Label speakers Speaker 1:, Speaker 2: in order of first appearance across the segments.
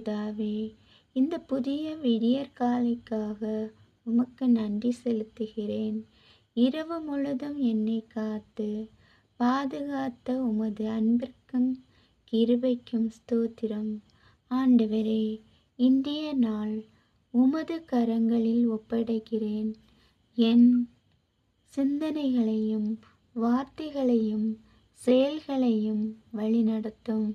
Speaker 1: பிதாவே, இந்த புதிய விடியற்காலைக்காக உமக்கு நன்றி செலுத்துகிறேன். இரவு முழுதும் என்னை காத்து பாதுகாத்த உமது அன்பிற்கும் கிருபைக்கும் ஸ்தோத்திரம். ஆண்டவரே, இன்றைய நாள் உமது கரங்களில் ஒப்படைக்கிறேன். என் சிந்தனைகளையும் வார்த்தைகளையும் செயல்களையும் வழிநடத்தும்.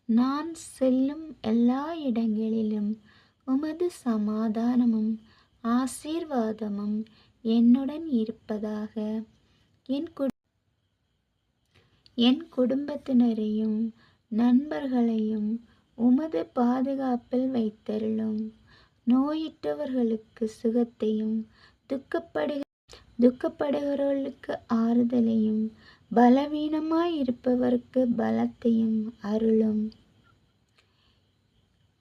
Speaker 1: நான் செல்லும் எல்லா இடங்களிலும் உமது சமாதானமும் ஆசீர்வாதமும் என்னுடன் இருப்பதாக. என் குடும்பத்தினரையும் நண்பர்களையும் உமது பாதுகாப்பில் வைத்தருளும். நோயுற்றவர்களுக்கு சுகத்தையும் துக்கப்படுகிறவர்களுக்கு ஆறுதலையும் பலவீனமாயிருப்பவருக்கு பலத்தையும் அருளும்.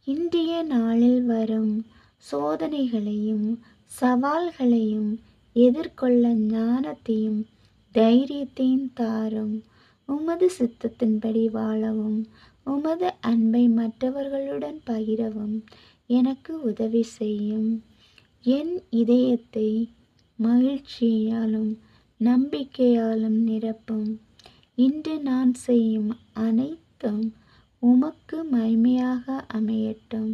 Speaker 1: இன்றைய நாளில் வரும் சோதனைகளையும் சவால்களையும் எதிர்கொள்ள ஞானத்தையும் தைரியத்தையும் தாரும். உமது சித்தத்தின்படி வாழவும் உமது அன்பை மற்றவர்களுடன் பகிரவும் எனக்கு உதவி செய்யும். என் இதயத்தை மகிழ்ச்சியாலும் நம்பிக்கையாலும் நிரப்பும். இன்று நான் செய்யும் அனைத்தும் உமக்கு மகிமையாக அமையட்டும்.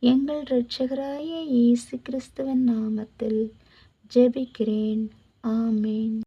Speaker 1: எங்கள் இரட்சகராகிய இயேசு கிறிஸ்துவின் நாமத்தில் ஜெபிக்கிறேன். ஆமேன்.